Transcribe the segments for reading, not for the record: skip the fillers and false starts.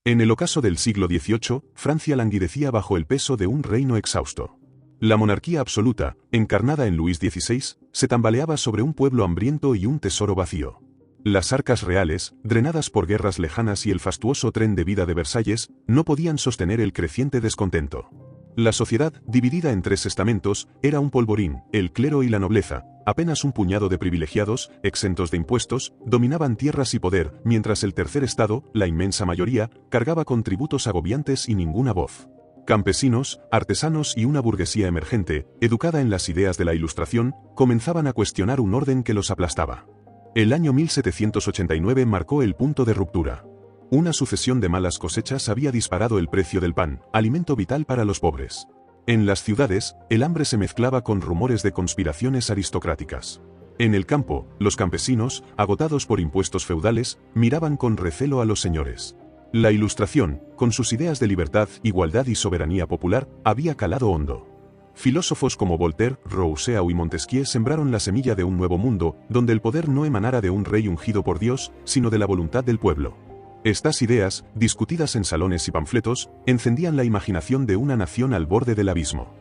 En el ocaso del siglo XVIII, Francia languidecía bajo el peso de un reino exhausto. La monarquía absoluta, encarnada en Luis XVI, se tambaleaba sobre un pueblo hambriento y un tesoro vacío. Las arcas reales, drenadas por guerras lejanas y el fastuoso tren de vida de Versalles, no podían sostener el creciente descontento. La sociedad, dividida en tres estamentos, era un polvorín: el clero y la nobleza. Apenas un puñado de privilegiados, exentos de impuestos, dominaban tierras y poder, mientras el tercer estado, la inmensa mayoría, cargaba con tributos agobiantes y ninguna voz. Campesinos, artesanos y una burguesía emergente, educada en las ideas de la Ilustración, comenzaban a cuestionar un orden que los aplastaba. El año 1789 marcó el punto de ruptura. Una sucesión de malas cosechas había disparado el precio del pan, alimento vital para los pobres. En las ciudades, el hambre se mezclaba con rumores de conspiraciones aristocráticas. En el campo, los campesinos, agotados por impuestos feudales, miraban con recelo a los señores. La Ilustración, con sus ideas de libertad, igualdad y soberanía popular, había calado hondo. Filósofos como Voltaire, Rousseau y Montesquieu sembraron la semilla de un nuevo mundo, donde el poder no emanara de un rey ungido por Dios, sino de la voluntad del pueblo. Estas ideas, discutidas en salones y panfletos, encendían la imaginación de una nación al borde del abismo.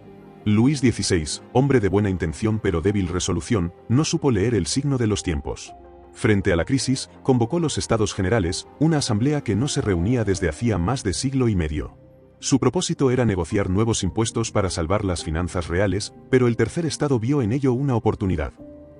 Luis XVI, hombre de buena intención pero débil resolución, no supo leer el signo de los tiempos. Frente a la crisis, convocó los Estados Generales, una asamblea que no se reunía desde hacía más de siglo y medio. Su propósito era negociar nuevos impuestos para salvar las finanzas reales, pero el tercer estado vio en ello una oportunidad.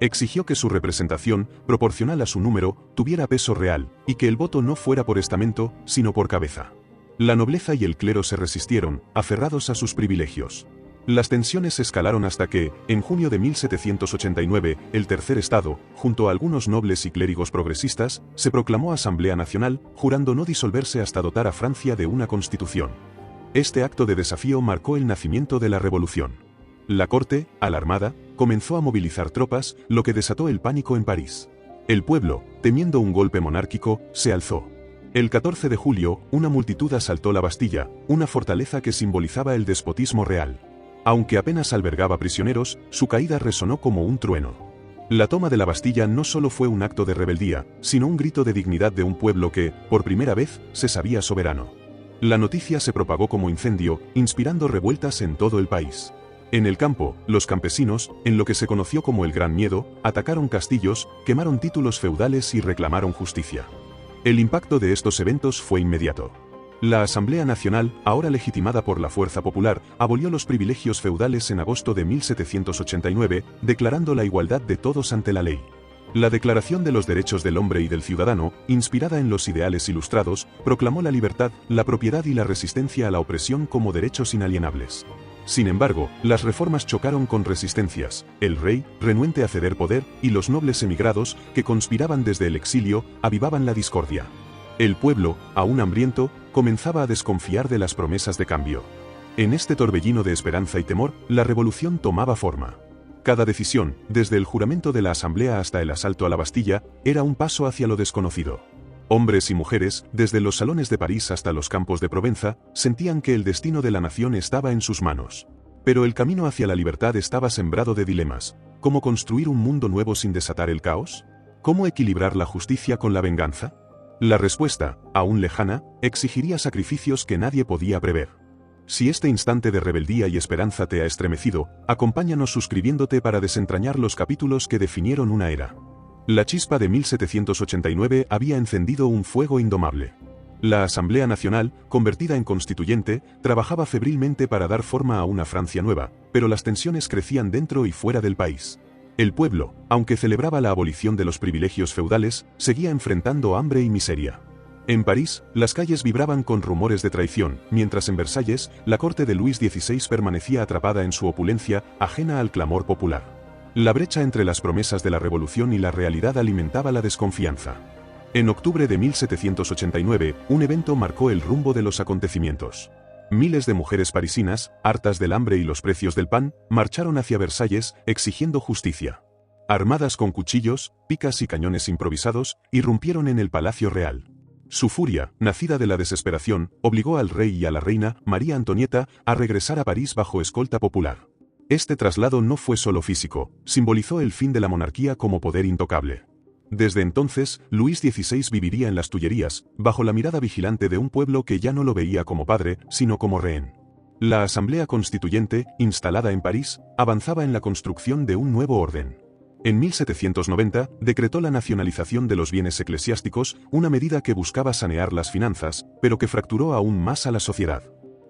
Exigió que su representación, proporcional a su número, tuviera peso real, y que el voto no fuera por estamento, sino por cabeza. La nobleza y el clero se resistieron, aferrados a sus privilegios. Las tensiones escalaron hasta que, en junio de 1789, el tercer estado, junto a algunos nobles y clérigos progresistas, se proclamó Asamblea Nacional, jurando no disolverse hasta dotar a Francia de una constitución. Este acto de desafío marcó el nacimiento de la Revolución. La corte, alarmada, comenzó a movilizar tropas, lo que desató el pánico en París. El pueblo, temiendo un golpe monárquico, se alzó. El 14 de julio, una multitud asaltó la Bastilla, una fortaleza que simbolizaba el despotismo real. Aunque apenas albergaba prisioneros, su caída resonó como un trueno. La toma de la Bastilla no solo fue un acto de rebeldía, sino un grito de dignidad de un pueblo que, por primera vez, se sabía soberano. La noticia se propagó como incendio, inspirando revueltas en todo el país. En el campo, los campesinos, en lo que se conoció como el Gran Miedo, atacaron castillos, quemaron títulos feudales y reclamaron justicia. El impacto de estos eventos fue inmediato. La Asamblea Nacional, ahora legitimada por la fuerza popular, abolió los privilegios feudales en agosto de 1789, declarando la igualdad de todos ante la ley. La Declaración de los Derechos del Hombre y del Ciudadano, inspirada en los ideales ilustrados, proclamó la libertad, la propiedad y la resistencia a la opresión como derechos inalienables. Sin embargo, las reformas chocaron con resistencias: el rey, renuente a ceder poder, y los nobles emigrados, que conspiraban desde el exilio, avivaban la discordia. El pueblo, aún hambriento, comenzaba a desconfiar de las promesas de cambio. En este torbellino de esperanza y temor, la revolución tomaba forma. Cada decisión, desde el juramento de la Asamblea hasta el asalto a la Bastilla, era un paso hacia lo desconocido. Hombres y mujeres, desde los salones de París hasta los campos de Provenza, sentían que el destino de la nación estaba en sus manos. Pero el camino hacia la libertad estaba sembrado de dilemas. ¿Cómo construir un mundo nuevo sin desatar el caos? ¿Cómo equilibrar la justicia con la venganza? La respuesta, aún lejana, exigiría sacrificios que nadie podía prever. Si este instante de rebeldía y esperanza te ha estremecido, acompáñanos suscribiéndote para desentrañar los capítulos que definieron una era. La chispa de 1789 había encendido un fuego indomable. La Asamblea Nacional, convertida en constituyente, trabajaba febrilmente para dar forma a una Francia nueva, pero las tensiones crecían dentro y fuera del país. El pueblo, aunque celebraba la abolición de los privilegios feudales, seguía enfrentando hambre y miseria. En París, las calles vibraban con rumores de traición, mientras en Versalles, la corte de Luis XVI permanecía atrapada en su opulencia, ajena al clamor popular. La brecha entre las promesas de la revolución y la realidad alimentaba la desconfianza. En octubre de 1789, un evento marcó el rumbo de los acontecimientos. Miles de mujeres parisinas, hartas del hambre y los precios del pan, marcharon hacia Versalles, exigiendo justicia. Armadas con cuchillos, picas y cañones improvisados, irrumpieron en el Palacio Real. Su furia, nacida de la desesperación, obligó al rey y a la reina, María Antonieta, a regresar a París bajo escolta popular. Este traslado no fue solo físico, simbolizó el fin de la monarquía como poder intocable. Desde entonces, Luis XVI viviría en las Tullerías, bajo la mirada vigilante de un pueblo que ya no lo veía como padre, sino como rehén. La Asamblea Constituyente, instalada en París, avanzaba en la construcción de un nuevo orden. En 1790, decretó la nacionalización de los bienes eclesiásticos, una medida que buscaba sanear las finanzas, pero que fracturó aún más a la sociedad.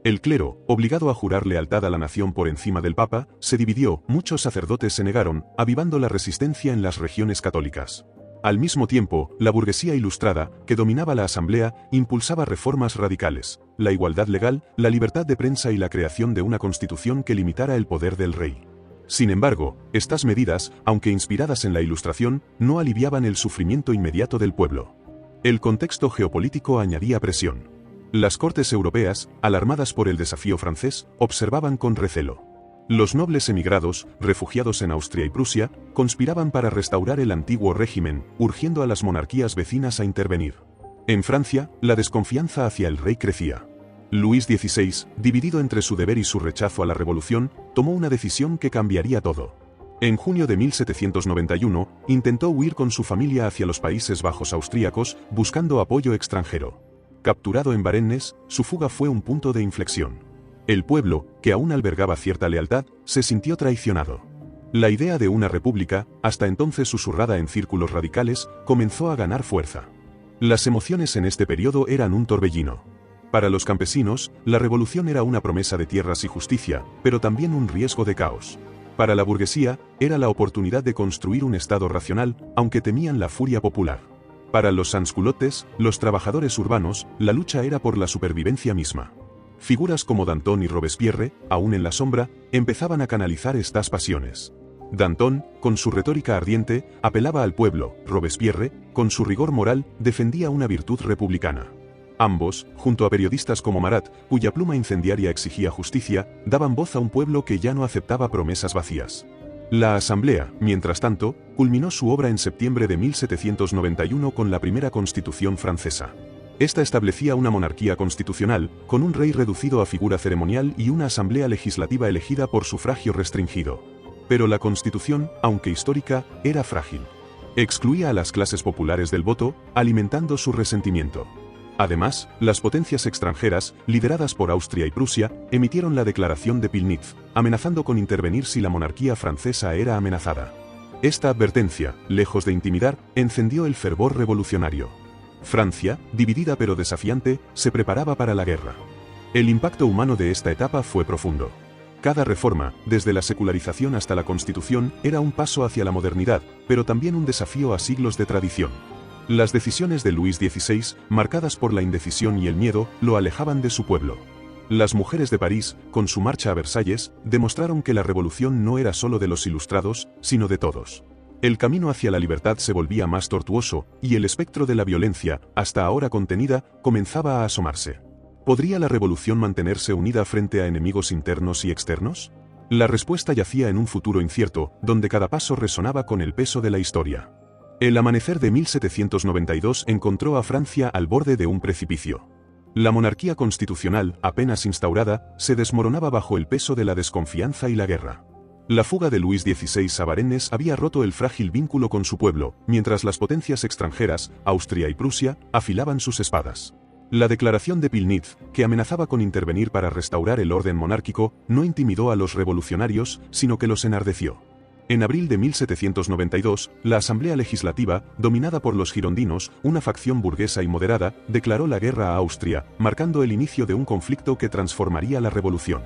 El clero, obligado a jurar lealtad a la nación por encima del Papa, se dividió, muchos sacerdotes se negaron, avivando la resistencia en las regiones católicas. Al mismo tiempo, la burguesía ilustrada, que dominaba la Asamblea, impulsaba reformas radicales, la igualdad legal, la libertad de prensa y la creación de una constitución que limitara el poder del rey. Sin embargo, estas medidas, aunque inspiradas en la Ilustración, no aliviaban el sufrimiento inmediato del pueblo. El contexto geopolítico añadía presión. Las cortes europeas, alarmadas por el desafío francés, observaban con recelo. Los nobles emigrados, refugiados en Austria y Prusia, conspiraban para restaurar el antiguo régimen, urgiendo a las monarquías vecinas a intervenir. En Francia, la desconfianza hacia el rey crecía. Luis XVI, dividido entre su deber y su rechazo a la revolución, tomó una decisión que cambiaría todo. En junio de 1791, intentó huir con su familia hacia los Países Bajos austríacos, buscando apoyo extranjero. Capturado en Varennes, su fuga fue un punto de inflexión. El pueblo, que aún albergaba cierta lealtad, se sintió traicionado. La idea de una república, hasta entonces susurrada en círculos radicales, comenzó a ganar fuerza. Las emociones en este periodo eran un torbellino. Para los campesinos, la revolución era una promesa de tierras y justicia, pero también un riesgo de caos. Para la burguesía, era la oportunidad de construir un Estado racional, aunque temían la furia popular. Para los sansculottes, los trabajadores urbanos, la lucha era por la supervivencia misma. Figuras como Danton y Robespierre, aún en la sombra, empezaban a canalizar estas pasiones. Danton, con su retórica ardiente, apelaba al pueblo; Robespierre, con su rigor moral, defendía una virtud republicana. Ambos, junto a periodistas como Marat, cuya pluma incendiaria exigía justicia, daban voz a un pueblo que ya no aceptaba promesas vacías. La Asamblea, mientras tanto, culminó su obra en septiembre de 1791 con la primera Constitución francesa. Esta establecía una monarquía constitucional, con un rey reducido a figura ceremonial y una asamblea legislativa elegida por sufragio restringido. Pero la Constitución, aunque histórica, era frágil. Excluía a las clases populares del voto, alimentando su resentimiento. Además, las potencias extranjeras, lideradas por Austria y Prusia, emitieron la Declaración de Pilnitz, amenazando con intervenir si la monarquía francesa era amenazada. Esta advertencia, lejos de intimidar, encendió el fervor revolucionario. Francia, dividida pero desafiante, se preparaba para la guerra. El impacto humano de esta etapa fue profundo. Cada reforma, desde la secularización hasta la Constitución, era un paso hacia la modernidad, pero también un desafío a siglos de tradición. Las decisiones de Luis XVI, marcadas por la indecisión y el miedo, lo alejaban de su pueblo. Las mujeres de París, con su marcha a Versalles, demostraron que la revolución no era solo de los ilustrados, sino de todos. El camino hacia la libertad se volvía más tortuoso, y el espectro de la violencia, hasta ahora contenida, comenzaba a asomarse. ¿Podría la revolución mantenerse unida frente a enemigos internos y externos? La respuesta yacía en un futuro incierto, donde cada paso resonaba con el peso de la historia. El amanecer de 1792 encontró a Francia al borde de un precipicio. La monarquía constitucional, apenas instaurada, se desmoronaba bajo el peso de la desconfianza y la guerra. La fuga de Luis XVI a Varennes había roto el frágil vínculo con su pueblo, mientras las potencias extranjeras, Austria y Prusia, afilaban sus espadas. La Declaración de Pilnitz, que amenazaba con intervenir para restaurar el orden monárquico, no intimidó a los revolucionarios, sino que los enardeció. En abril de 1792, la Asamblea Legislativa, dominada por los girondinos, una facción burguesa y moderada, declaró la guerra a Austria, marcando el inicio de un conflicto que transformaría la revolución.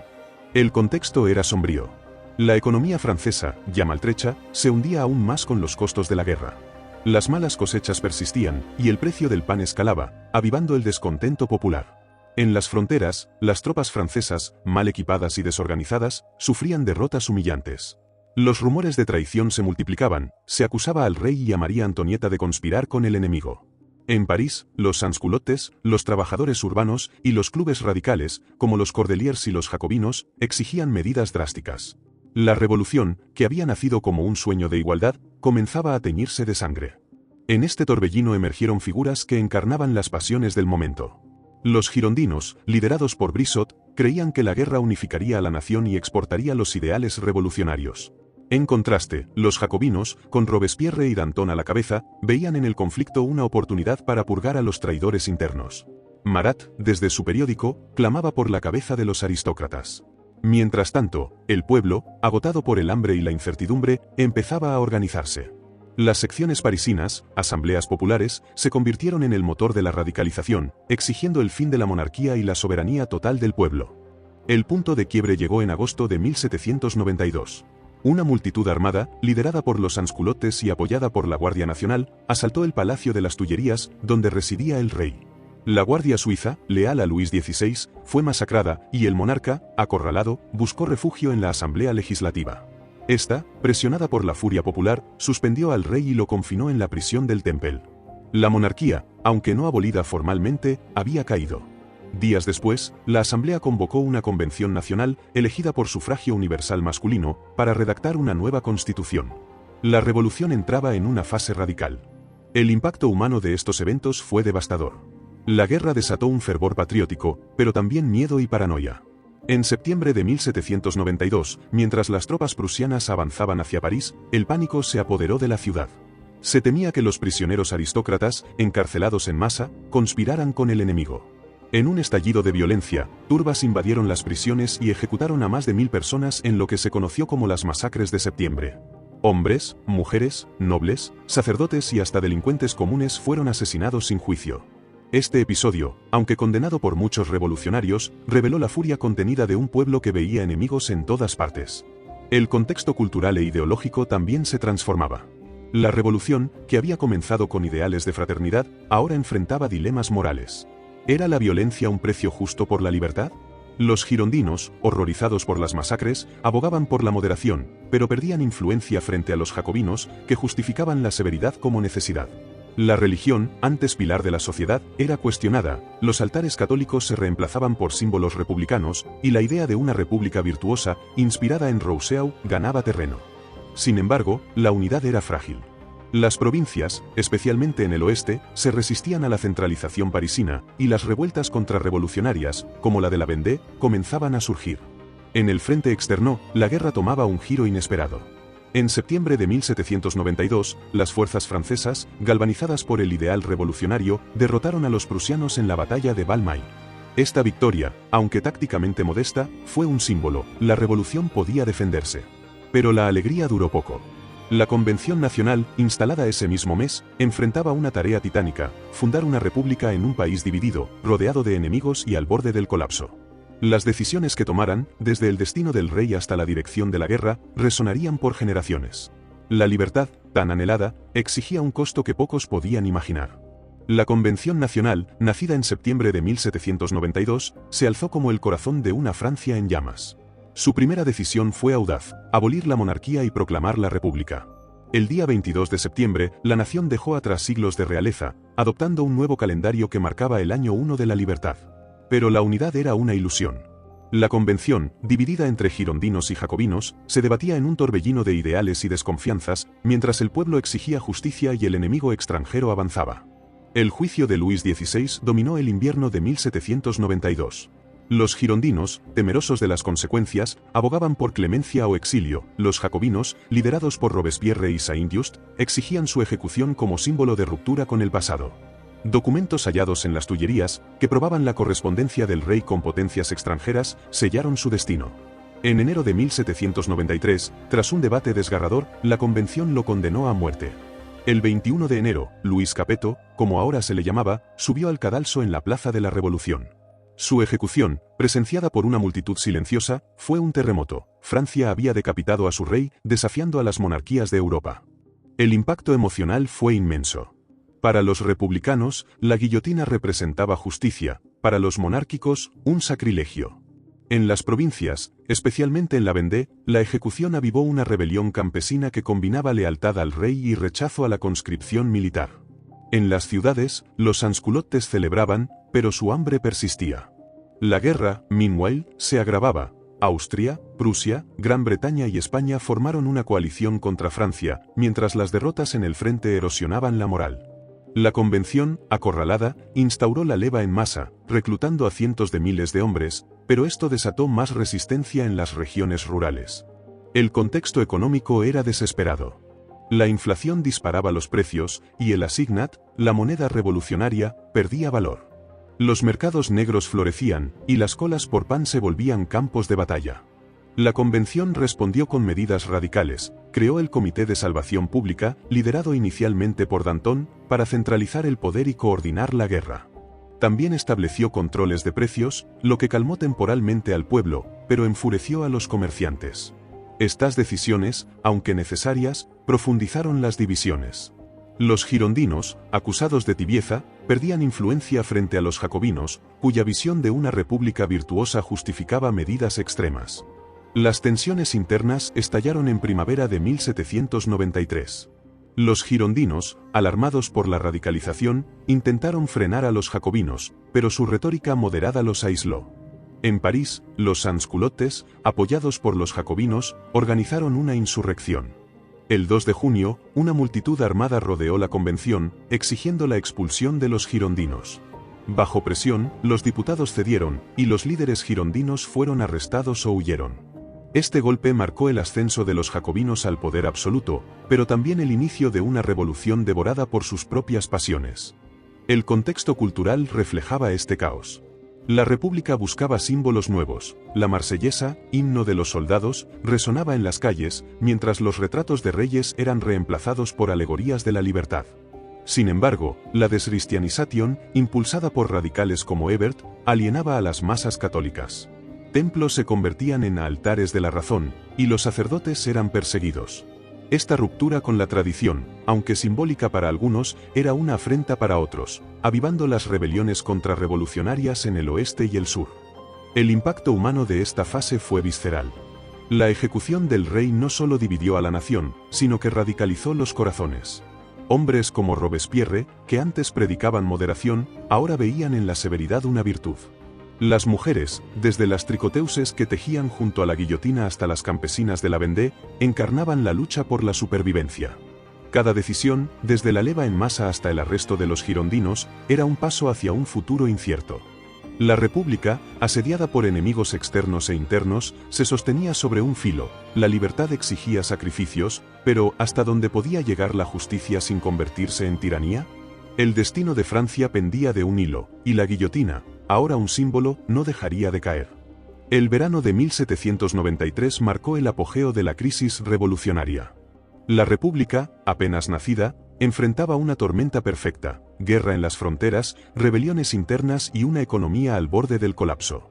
El contexto era sombrío. La economía francesa, ya maltrecha, se hundía aún más con los costos de la guerra. Las malas cosechas persistían, y el precio del pan escalaba, avivando el descontento popular. En las fronteras, las tropas francesas, mal equipadas y desorganizadas, sufrían derrotas humillantes. Los rumores de traición se multiplicaban, se acusaba al rey y a María Antonieta de conspirar con el enemigo. En París, los sansculottes, los trabajadores urbanos y los clubes radicales, como los Cordeliers y los jacobinos, exigían medidas drásticas. La revolución, que había nacido como un sueño de igualdad, comenzaba a teñirse de sangre. En este torbellino emergieron figuras que encarnaban las pasiones del momento. Los girondinos, liderados por Brissot, creían que la guerra unificaría a la nación y exportaría los ideales revolucionarios. En contraste, los jacobinos, con Robespierre y Danton a la cabeza, veían en el conflicto una oportunidad para purgar a los traidores internos. Marat, desde su periódico, clamaba por la cabeza de los aristócratas. Mientras tanto, el pueblo, agotado por el hambre y la incertidumbre, empezaba a organizarse. Las secciones parisinas, asambleas populares, se convirtieron en el motor de la radicalización, exigiendo el fin de la monarquía y la soberanía total del pueblo. El punto de quiebre llegó en agosto de 1792. Una multitud armada, liderada por los sansculottes y apoyada por la Guardia Nacional, asaltó el Palacio de las Tullerías, donde residía el rey. La Guardia Suiza, leal a Luis XVI, fue masacrada, y el monarca, acorralado, buscó refugio en la Asamblea Legislativa. Esta, presionada por la furia popular, suspendió al rey y lo confinó en la prisión del Temple. La monarquía, aunque no abolida formalmente, había caído. Días después, la Asamblea convocó una convención nacional, elegida por sufragio universal masculino, para redactar una nueva constitución. La revolución entraba en una fase radical. El impacto humano de estos eventos fue devastador. La guerra desató un fervor patriótico, pero también miedo y paranoia. En septiembre de 1792, mientras las tropas prusianas avanzaban hacia París, el pánico se apoderó de la ciudad. Se temía que los prisioneros aristócratas, encarcelados en masa, conspiraran con el enemigo. En un estallido de violencia, turbas invadieron las prisiones y ejecutaron a más de 1000 personas en lo que se conoció como las masacres de septiembre. Hombres, mujeres, nobles, sacerdotes y hasta delincuentes comunes fueron asesinados sin juicio. Este episodio, aunque condenado por muchos revolucionarios, reveló la furia contenida de un pueblo que veía enemigos en todas partes. El contexto cultural e ideológico también se transformaba. La revolución, que había comenzado con ideales de fraternidad, ahora enfrentaba dilemas morales. ¿Era la violencia un precio justo por la libertad? Los girondinos, horrorizados por las masacres, abogaban por la moderación, pero perdían influencia frente a los jacobinos, que justificaban la severidad como necesidad. La religión, antes pilar de la sociedad, era cuestionada, los altares católicos se reemplazaban por símbolos republicanos, y la idea de una república virtuosa, inspirada en Rousseau, ganaba terreno. Sin embargo, la unidad era frágil. Las provincias, especialmente en el oeste, se resistían a la centralización parisina, y las revueltas contrarrevolucionarias, como la de la Vendée, comenzaban a surgir. En el frente externo, la guerra tomaba un giro inesperado. En septiembre de 1792, las fuerzas francesas, galvanizadas por el ideal revolucionario, derrotaron a los prusianos en la batalla de Valmy. Esta victoria, aunque tácticamente modesta, fue un símbolo, la revolución podía defenderse. Pero la alegría duró poco. La Convención Nacional, instalada ese mismo mes, enfrentaba una tarea titánica, fundar una república en un país dividido, rodeado de enemigos y al borde del colapso. Las decisiones que tomaran, desde el destino del rey hasta la dirección de la guerra, resonarían por generaciones. La libertad, tan anhelada, exigía un costo que pocos podían imaginar. La Convención Nacional, nacida en septiembre de 1792, se alzó como el corazón de una Francia en llamas. Su primera decisión fue audaz, abolir la monarquía y proclamar la república. El día 22 de septiembre, la nación dejó atrás siglos de realeza, adoptando un nuevo calendario que marcaba el año 1 de la libertad. Pero la unidad era una ilusión. La convención, dividida entre girondinos y jacobinos, se debatía en un torbellino de ideales y desconfianzas, mientras el pueblo exigía justicia y el enemigo extranjero avanzaba. El juicio de Luis XVI dominó el invierno de 1792. Los girondinos, temerosos de las consecuencias, abogaban por clemencia o exilio. Los jacobinos, liderados por Robespierre y Saint-Just, exigían su ejecución como símbolo de ruptura con el pasado. Documentos hallados en las Tullerías, que probaban la correspondencia del rey con potencias extranjeras, sellaron su destino. En enero de 1793, tras un debate desgarrador, la convención lo condenó a muerte. El 21 de enero, Luis Capeto, como ahora se le llamaba, subió al cadalso en la Plaza de la Revolución. Su ejecución, presenciada por una multitud silenciosa, fue un terremoto. Francia había decapitado a su rey, desafiando a las monarquías de Europa. El impacto emocional fue inmenso. Para los republicanos, la guillotina representaba justicia, para los monárquicos, un sacrilegio. En las provincias, especialmente en la Vendée, la ejecución avivó una rebelión campesina que combinaba lealtad al rey y rechazo a la conscripción militar. En las ciudades, los sansculottes celebraban, pero su hambre persistía. La guerra, meanwhile, se agravaba. Austria, Prusia, Gran Bretaña y España formaron una coalición contra Francia, mientras las derrotas en el frente erosionaban la moral. La convención, acorralada, instauró la leva en masa, reclutando a cientos de miles de hombres, pero esto desató más resistencia en las regiones rurales. El contexto económico era desesperado. La inflación disparaba los precios y el assignat, la moneda revolucionaria, perdía valor. Los mercados negros florecían y las colas por pan se volvían campos de batalla. La convención respondió con medidas radicales, creó el Comité de Salvación Pública, liderado inicialmente por Danton, para centralizar el poder y coordinar la guerra. También estableció controles de precios, lo que calmó temporalmente al pueblo, pero enfureció a los comerciantes. Estas decisiones, aunque necesarias, profundizaron las divisiones. Los girondinos, acusados de tibieza, perdían influencia frente a los jacobinos, cuya visión de una república virtuosa justificaba medidas extremas. Las tensiones internas estallaron en primavera de 1793. Los girondinos, alarmados por la radicalización, intentaron frenar a los jacobinos, pero su retórica moderada los aisló. En París, los sansculottes, apoyados por los jacobinos, organizaron una insurrección. El 2 de junio, una multitud armada rodeó la convención, exigiendo la expulsión de los girondinos. Bajo presión, los diputados cedieron, y los líderes girondinos fueron arrestados o huyeron. Este golpe marcó el ascenso de los jacobinos al poder absoluto, pero también el inicio de una revolución devorada por sus propias pasiones. El contexto cultural reflejaba este caos. La República buscaba símbolos nuevos. La marsellesa, himno de los soldados, resonaba en las calles, mientras los retratos de reyes eran reemplazados por alegorías de la libertad. Sin embargo, la descristianización, impulsada por radicales como Hebert, alienaba a las masas católicas. Templos se convertían en altares de la razón, y los sacerdotes eran perseguidos. Esta ruptura con la tradición, aunque simbólica para algunos, era una afrenta para otros, avivando las rebeliones contrarrevolucionarias en el oeste y el sur. El impacto humano de esta fase fue visceral. La ejecución del rey no solo dividió a la nación, sino que radicalizó los corazones. Hombres como Robespierre, que antes predicaban moderación, ahora veían en la severidad una virtud. Las mujeres, desde las tricoteuses que tejían junto a la guillotina hasta las campesinas de la Vendée, encarnaban la lucha por la supervivencia. Cada decisión, desde la leva en masa hasta el arresto de los girondinos, era un paso hacia un futuro incierto. La República, asediada por enemigos externos e internos, se sostenía sobre un filo. La libertad exigía sacrificios, pero ¿hasta dónde podía llegar la justicia sin convertirse en tiranía? El destino de Francia pendía de un hilo, y la guillotina, ahora un símbolo, no dejaría de caer. El verano de 1793 marcó el apogeo de la crisis revolucionaria. La República, apenas nacida, enfrentaba una tormenta perfecta: guerra en las fronteras, rebeliones internas y una economía al borde del colapso.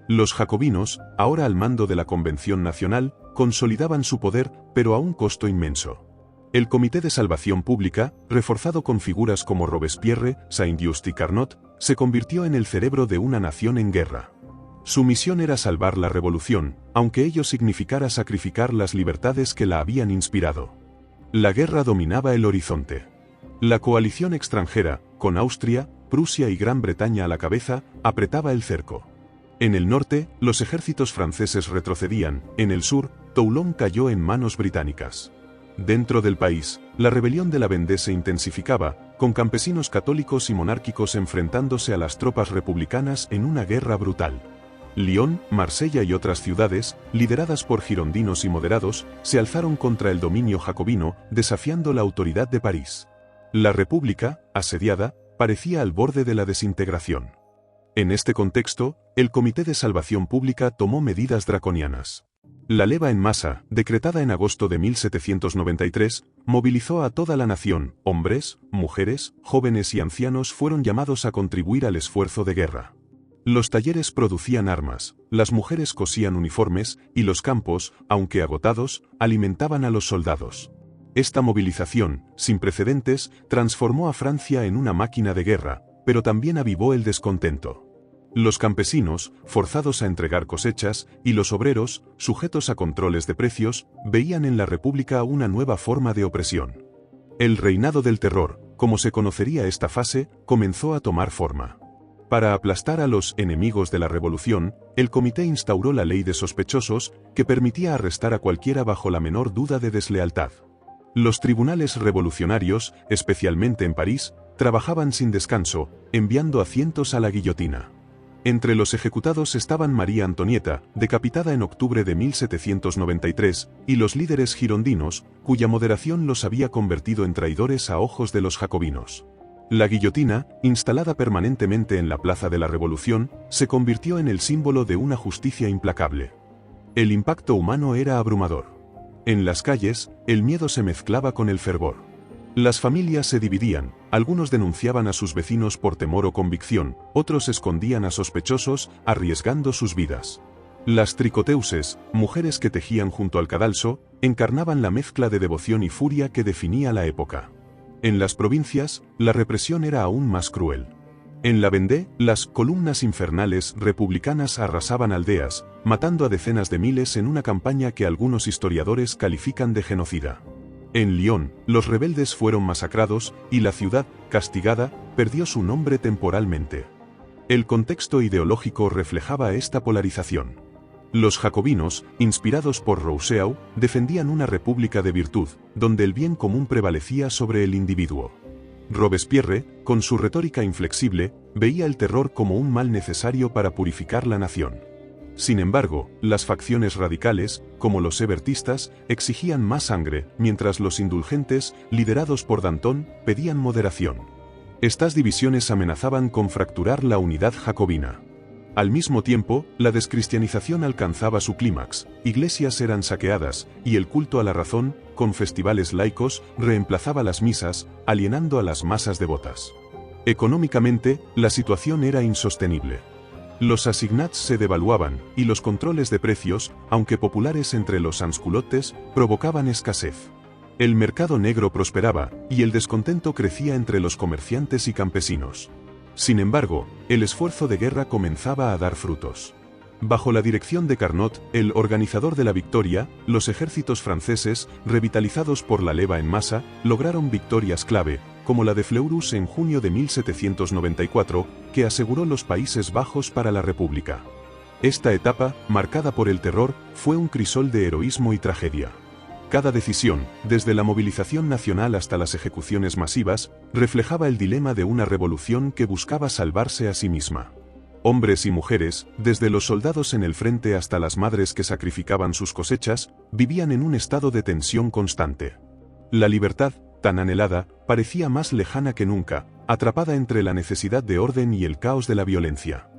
Los jacobinos, ahora al mando de la Convención Nacional, consolidaban su poder, pero a un costo inmenso. El Comité de Salvación Pública, reforzado con figuras como Robespierre, Saint-Just y Carnot, se convirtió en el cerebro de una nación en guerra. Su misión era salvar la revolución, aunque ello significara sacrificar las libertades que la habían inspirado. La guerra dominaba el horizonte. La coalición extranjera, con Austria, Prusia y Gran Bretaña a la cabeza, apretaba el cerco. En el norte, los ejércitos franceses retrocedían; en el sur, Toulon cayó en manos británicas. Dentro del país, la rebelión de la Vendée se intensificaba, con campesinos católicos y monárquicos enfrentándose a las tropas republicanas en una guerra brutal. Lyon, Marsella y otras ciudades, lideradas por girondinos y moderados, se alzaron contra el dominio jacobino, desafiando la autoridad de París. La República, asediada, parecía al borde de la desintegración. En este contexto, el Comité de Salvación Pública tomó medidas draconianas. La leva en masa, decretada en agosto de 1793, movilizó a toda la nación. Hombres, mujeres, jóvenes y ancianos fueron llamados a contribuir al esfuerzo de guerra. Los talleres producían armas, las mujeres cosían uniformes, y los campos, aunque agotados, alimentaban a los soldados. Esta movilización, sin precedentes, transformó a Francia en una máquina de guerra, pero también avivó el descontento. Los campesinos, forzados a entregar cosechas, y los obreros, sujetos a controles de precios, veían en la República una nueva forma de opresión. El reinado del terror, como se conocería esta fase, comenzó a tomar forma. Para aplastar a los enemigos de la revolución, el comité instauró la ley de sospechosos, que permitía arrestar a cualquiera bajo la menor duda de deslealtad. Los tribunales revolucionarios, especialmente en París, trabajaban sin descanso, enviando a cientos a la guillotina. Entre los ejecutados estaban María Antonieta, decapitada en octubre de 1793, y los líderes girondinos, cuya moderación los había convertido en traidores a ojos de los jacobinos. La guillotina, instalada permanentemente en la Plaza de la Revolución, se convirtió en el símbolo de una justicia implacable. El impacto humano era abrumador. En las calles, el miedo se mezclaba con el fervor. Las familias se dividían, algunos denunciaban a sus vecinos por temor o convicción, otros escondían a sospechosos, arriesgando sus vidas. Las tricoteuses, mujeres que tejían junto al cadalso, encarnaban la mezcla de devoción y furia que definía la época. En las provincias, la represión era aún más cruel. En la Vendée, las columnas infernales republicanas arrasaban aldeas, matando a decenas de miles en una campaña que algunos historiadores califican de genocida. En Lyon, los rebeldes fueron masacrados, y la ciudad, castigada, perdió su nombre temporalmente. El contexto ideológico reflejaba esta polarización. Los jacobinos, inspirados por Rousseau, defendían una república de virtud, donde el bien común prevalecía sobre el individuo. Robespierre, con su retórica inflexible, veía el terror como un mal necesario para purificar la nación. Sin embargo, las facciones radicales, como los hebertistas, exigían más sangre, mientras los indulgentes, liderados por Danton, pedían moderación. Estas divisiones amenazaban con fracturar la unidad jacobina. Al mismo tiempo, la descristianización alcanzaba su clímax, iglesias eran saqueadas, y el culto a la razón, con festivales laicos, reemplazaba las misas, alienando a las masas devotas. Económicamente, la situación era insostenible. Los assignats se devaluaban, y los controles de precios, aunque populares entre los sansculottes, provocaban escasez. El mercado negro prosperaba, y el descontento crecía entre los comerciantes y campesinos. Sin embargo, el esfuerzo de guerra comenzaba a dar frutos. Bajo la dirección de Carnot, el organizador de la victoria, los ejércitos franceses, revitalizados por la leva en masa, lograron victorias clave, como la de Fleurus en junio de 1794, que aseguró los Países Bajos para la República. Esta etapa, marcada por el terror, fue un crisol de heroísmo y tragedia. Cada decisión, desde la movilización nacional hasta las ejecuciones masivas, reflejaba el dilema de una revolución que buscaba salvarse a sí misma. Hombres y mujeres, desde los soldados en el frente hasta las madres que sacrificaban sus cosechas, vivían en un estado de tensión constante. La libertad, tan anhelada, parecía más lejana que nunca, atrapada entre la necesidad de orden y el caos de la violencia.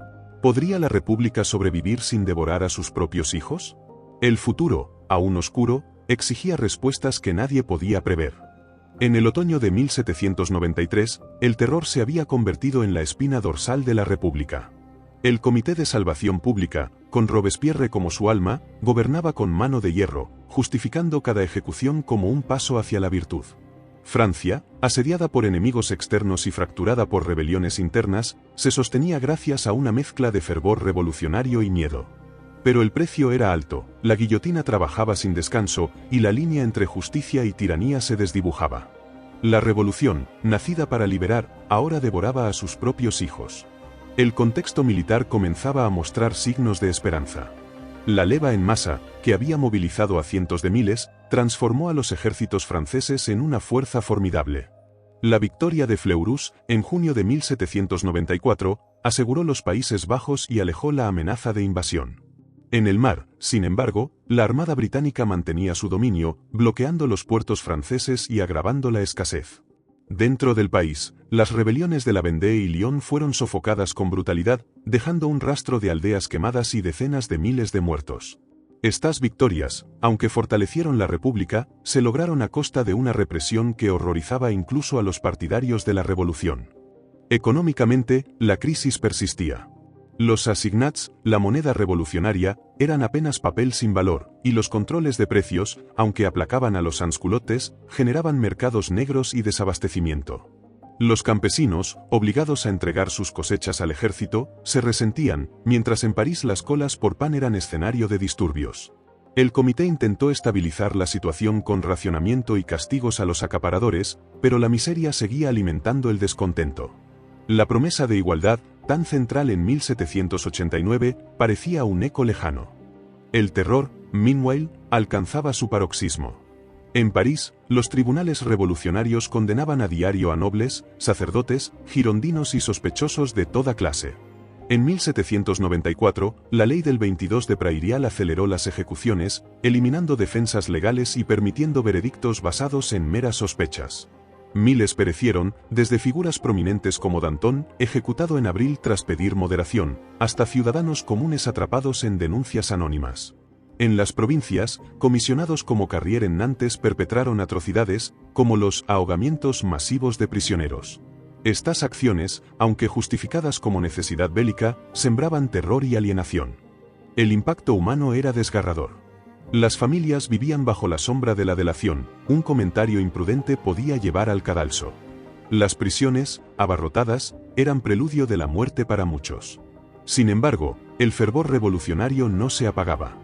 ¿Podría la República sobrevivir sin devorar a sus propios hijos? El futuro, aún oscuro, exigía respuestas que nadie podía prever. En el otoño de 1793, el terror se había convertido en la espina dorsal de la República. El Comité de Salvación Pública, con Robespierre como su alma, gobernaba con mano de hierro, justificando cada ejecución como un paso hacia la virtud. Francia, asediada por enemigos externos y fracturada por rebeliones internas, se sostenía gracias a una mezcla de fervor revolucionario y miedo. Pero el precio era alto, la guillotina trabajaba sin descanso, y la línea entre justicia y tiranía se desdibujaba. La revolución, nacida para liberar, ahora devoraba a sus propios hijos. El contexto militar comenzaba a mostrar signos de esperanza. La leva en masa, que había movilizado a cientos de miles, transformó a los ejércitos franceses en una fuerza formidable. La victoria de Fleurus, en junio de 1794, aseguró los Países Bajos y alejó la amenaza de invasión. En el mar, sin embargo, la Armada británica mantenía su dominio, bloqueando los puertos franceses y agravando la escasez. Dentro del país, las rebeliones de la Vendée y Lyon fueron sofocadas con brutalidad, dejando un rastro de aldeas quemadas y decenas de miles de muertos. Estas victorias, aunque fortalecieron la República, se lograron a costa de una represión que horrorizaba incluso a los partidarios de la revolución. Económicamente, la crisis persistía. Los assignats, la moneda revolucionaria, eran apenas papel sin valor, y los controles de precios, aunque aplacaban a los sansculottes, generaban mercados negros y desabastecimiento. Los campesinos, obligados a entregar sus cosechas al ejército, se resentían, mientras en París las colas por pan eran escenario de disturbios. El comité intentó estabilizar la situación con racionamiento y castigos a los acaparadores, pero la miseria seguía alimentando el descontento. La promesa de igualdad, tan central en 1789, parecía un eco lejano. El terror, meanwhile, alcanzaba su paroxismo. En París, los tribunales revolucionarios condenaban a diario a nobles, sacerdotes, girondinos y sospechosos de toda clase. En 1794, la ley del 22 de Prairial aceleró las ejecuciones, eliminando defensas legales y permitiendo veredictos basados en meras sospechas. Miles perecieron, desde figuras prominentes como Danton, ejecutado en abril tras pedir moderación, hasta ciudadanos comunes atrapados en denuncias anónimas. En las provincias, comisionados como Carrier en Nantes perpetraron atrocidades, como los ahogamientos masivos de prisioneros. Estas acciones, aunque justificadas como necesidad bélica, sembraban terror y alienación. El impacto humano era desgarrador. Las familias vivían bajo la sombra de la delación, un comentario imprudente podía llevar al cadalso. Las prisiones, abarrotadas, eran preludio de la muerte para muchos. Sin embargo, el fervor revolucionario no se apagaba.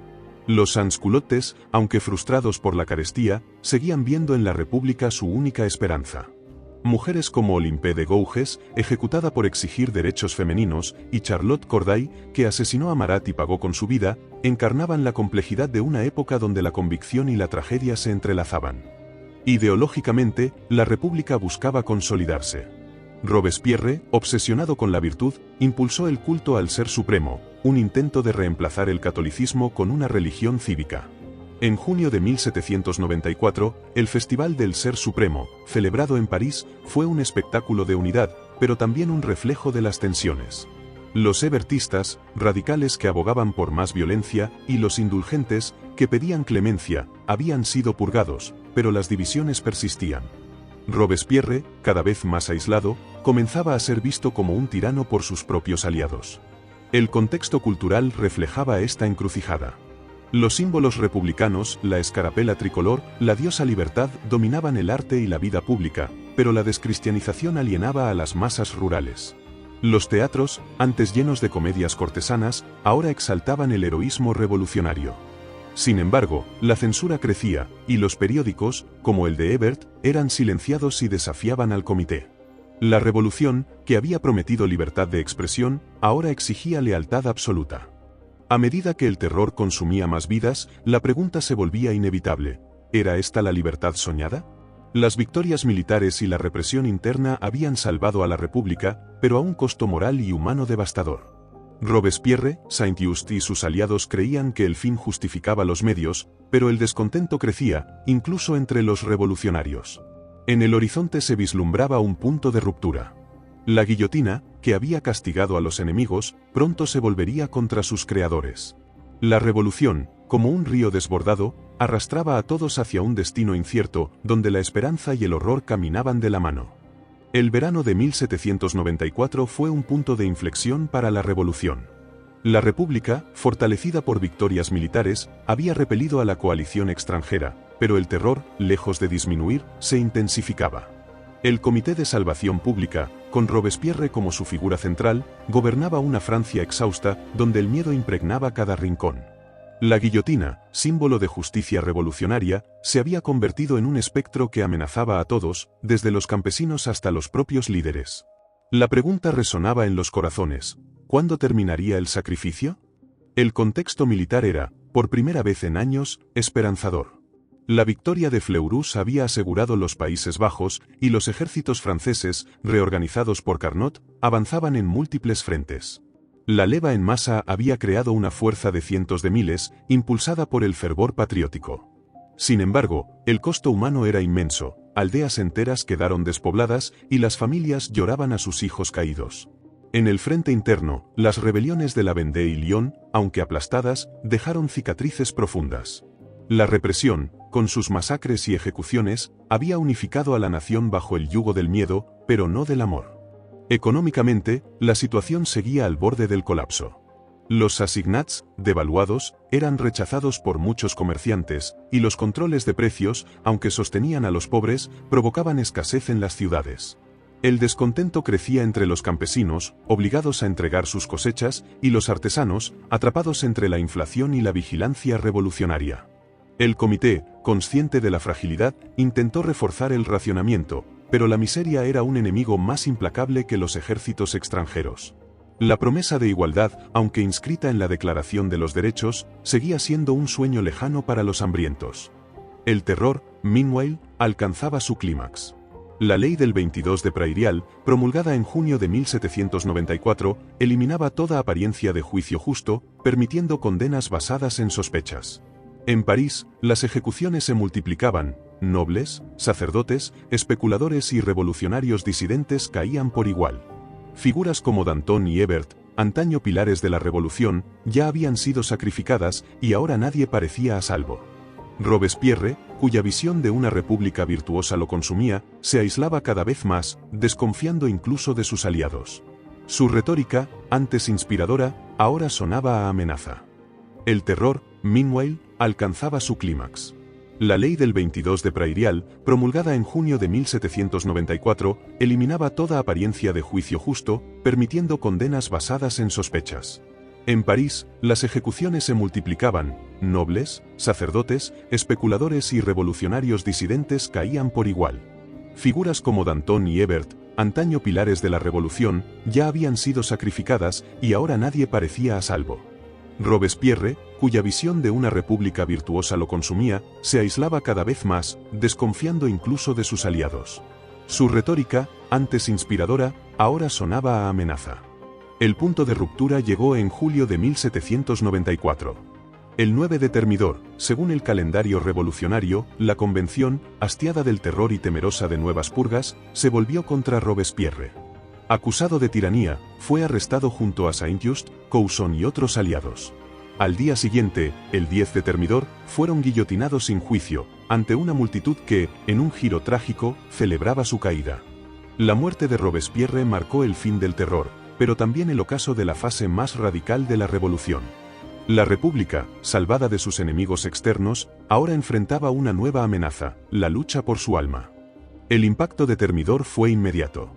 Los sansculottes, aunque frustrados por la carestía, seguían viendo en la República su única esperanza. Mujeres como Olympe de Gouges, ejecutada por exigir derechos femeninos, y Charlotte Corday, que asesinó a Marat y pagó con su vida, encarnaban la complejidad de una época donde la convicción y la tragedia se entrelazaban. Ideológicamente, la República buscaba consolidarse. Robespierre, obsesionado con la virtud, impulsó el culto al Ser Supremo, un intento de reemplazar el catolicismo con una religión cívica. En junio de 1794, el Festival del Ser Supremo, celebrado en París, fue un espectáculo de unidad, pero también un reflejo de las tensiones. Los hebertistas, radicales que abogaban por más violencia, y los indulgentes, que pedían clemencia, habían sido purgados, pero las divisiones persistían. Robespierre, cada vez más aislado, comenzaba a ser visto como un tirano por sus propios aliados. El contexto cultural reflejaba esta encrucijada. Los símbolos republicanos, la escarapela tricolor, la diosa libertad dominaban el arte y la vida pública, pero la descristianización alienaba a las masas rurales. Los teatros, antes llenos de comedias cortesanas, ahora exaltaban el heroísmo revolucionario. Sin embargo, la censura crecía, y los periódicos, como el de Hebert, eran silenciados y desafiaban al comité. La revolución, que había prometido libertad de expresión, ahora exigía lealtad absoluta. A medida que el terror consumía más vidas, la pregunta se volvía inevitable: ¿era esta la libertad soñada? Las victorias militares y la represión interna habían salvado a la República, pero a un costo moral y humano devastador. Robespierre, Saint-Just y sus aliados creían que el fin justificaba los medios, pero el descontento crecía, incluso entre los revolucionarios. En el horizonte se vislumbraba un punto de ruptura. La guillotina, que había castigado a los enemigos, pronto se volvería contra sus creadores. La revolución, como un río desbordado, arrastraba a todos hacia un destino incierto, donde la esperanza y el horror caminaban de la mano. El verano de 1794 fue un punto de inflexión para la revolución. La República, fortalecida por victorias militares, había repelido a la coalición extranjera, pero el terror, lejos de disminuir, se intensificaba. El Comité de Salvación Pública, con Robespierre como su figura central, gobernaba una Francia exhausta, donde el miedo impregnaba cada rincón. La guillotina, símbolo de justicia revolucionaria, se había convertido en un espectro que amenazaba a todos, desde los campesinos hasta los propios líderes. La pregunta resonaba en los corazones: ¿cuándo terminaría el sacrificio? El contexto militar era, por primera vez en años, esperanzador. La victoria de Fleurus había asegurado los Países Bajos, y los ejércitos franceses, reorganizados por Carnot, avanzaban en múltiples frentes. La leva en masa había creado una fuerza de cientos de miles, impulsada por el fervor patriótico. Sin embargo, el costo humano era inmenso, aldeas enteras quedaron despobladas, y las familias lloraban a sus hijos caídos. En el frente interno, las rebeliones de la Vendée y Lyon, aunque aplastadas, dejaron cicatrices profundas. La represión, con sus masacres y ejecuciones, había unificado a la nación bajo el yugo del miedo, pero no del amor. Económicamente, la situación seguía al borde del colapso. Los assignats, devaluados, eran rechazados por muchos comerciantes, y los controles de precios, aunque sostenían a los pobres, provocaban escasez en las ciudades. El descontento crecía entre los campesinos, obligados a entregar sus cosechas, y los artesanos, atrapados entre la inflación y la vigilancia revolucionaria. El comité, consciente de la fragilidad, intentó reforzar el racionamiento, pero la miseria era un enemigo más implacable que los ejércitos extranjeros. La promesa de igualdad, aunque inscrita en la Declaración de los Derechos, seguía siendo un sueño lejano para los hambrientos. El terror, meanwhile, alcanzaba su clímax. La ley del 22 de Prairial, promulgada en junio de 1794, eliminaba toda apariencia de juicio justo, permitiendo condenas basadas en sospechas. En París, las ejecuciones se multiplicaban, nobles, sacerdotes, especuladores y revolucionarios disidentes caían por igual. Figuras como Danton y Hebert, antaño pilares de la revolución, ya habían sido sacrificadas y ahora nadie parecía a salvo. Robespierre, cuya visión de una república virtuosa lo consumía, se aislaba cada vez más, desconfiando incluso de sus aliados. Su retórica, antes inspiradora, ahora sonaba a amenaza. El terror, meanwhile, alcanzaba su clímax. La ley del 22 de Prairial, promulgada en junio de 1794, eliminaba toda apariencia de juicio justo, permitiendo condenas basadas en sospechas. En París, las ejecuciones se multiplicaban, nobles, sacerdotes, especuladores y revolucionarios disidentes caían por igual. Figuras como Danton y Hebert, antaño pilares de la revolución, ya habían sido sacrificadas y ahora nadie parecía a salvo. Robespierre, cuya visión de una república virtuosa lo consumía, se aislaba cada vez más, desconfiando incluso de sus aliados. Su retórica, antes inspiradora, ahora sonaba a amenaza. El punto de ruptura llegó en julio de 1794. El 9 de Thermidor, según el calendario revolucionario, la convención, hastiada del terror y temerosa de nuevas purgas, se volvió contra Robespierre. Acusado de tiranía, fue arrestado junto a Saint-Just, Cousson y otros aliados. Al día siguiente, el 10 de Thermidor, fueron guillotinados sin juicio, ante una multitud que, en un giro trágico, celebraba su caída. La muerte de Robespierre marcó el fin del terror, pero también el ocaso de la fase más radical de la revolución. La República, salvada de sus enemigos externos, ahora enfrentaba una nueva amenaza, la lucha por su alma. El impacto de Thermidor fue inmediato.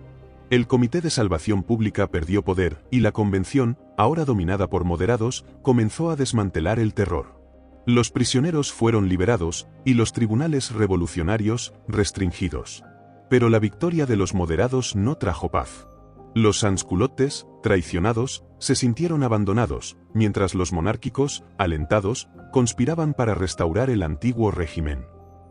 El Comité de Salvación Pública perdió poder, y la Convención, ahora dominada por moderados, comenzó a desmantelar el terror. Los prisioneros fueron liberados, y los tribunales revolucionarios, restringidos. Pero la victoria de los moderados no trajo paz. Los sansculottes, traicionados, se sintieron abandonados, mientras los monárquicos, alentados, conspiraban para restaurar el antiguo régimen.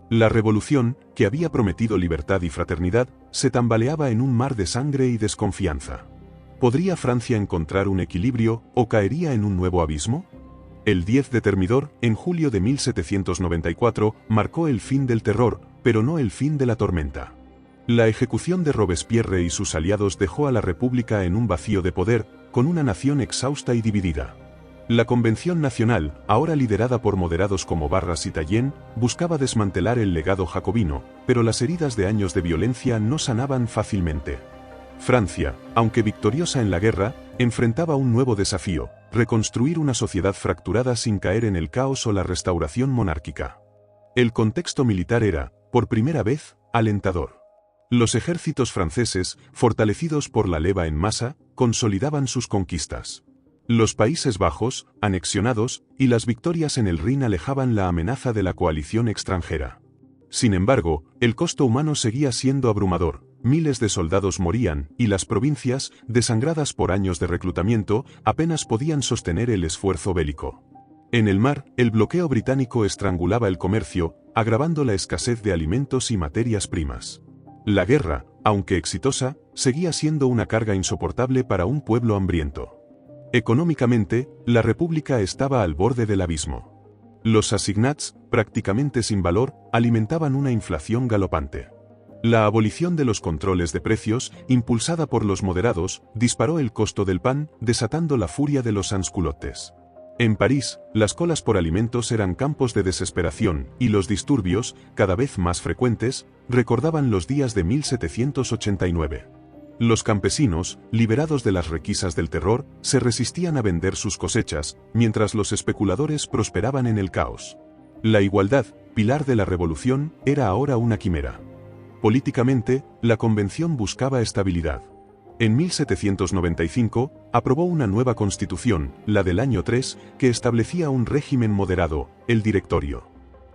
La revolución, que había prometido libertad y fraternidad, se tambaleaba en un mar de sangre y desconfianza. ¿Podría Francia encontrar un equilibrio, o caería en un nuevo abismo? El 10 de Thermidor, en julio de 1794, marcó el fin del terror, pero no el fin de la tormenta. La ejecución de Robespierre y sus aliados dejó a la República en un vacío de poder, con una nación exhausta y dividida. La Convención Nacional, ahora liderada por moderados como Barras y Tallien, buscaba desmantelar el legado jacobino, pero las heridas de años de violencia no sanaban fácilmente. Francia, aunque victoriosa en la guerra, enfrentaba un nuevo desafío: reconstruir una sociedad fracturada sin caer en el caos o la restauración monárquica. El contexto militar era, por primera vez, alentador. Los ejércitos franceses, fortalecidos por la leva en masa, consolidaban sus conquistas. Los Países Bajos, anexionados, y las victorias en el Rin alejaban la amenaza de la coalición extranjera. Sin embargo, el costo humano seguía siendo abrumador, miles de soldados morían, y las provincias, desangradas por años de reclutamiento, apenas podían sostener el esfuerzo bélico. En el mar, el bloqueo británico estrangulaba el comercio, agravando la escasez de alimentos y materias primas. La guerra, aunque exitosa, seguía siendo una carga insoportable para un pueblo hambriento. Económicamente, la República estaba al borde del abismo. Los assignats, prácticamente sin valor, alimentaban una inflación galopante. La abolición de los controles de precios, impulsada por los moderados, disparó el costo del pan, desatando la furia de los sansculottes. En París, las colas por alimentos eran campos de desesperación, y los disturbios, cada vez más frecuentes, recordaban los días de 1789. Los campesinos, liberados de las requisas del terror, se resistían a vender sus cosechas, mientras los especuladores prosperaban en el caos. La igualdad, pilar de la revolución, era ahora una quimera. Políticamente, la Convención buscaba estabilidad. En 1795, aprobó una nueva constitución, la del año 3, que establecía un régimen moderado, el Directorio.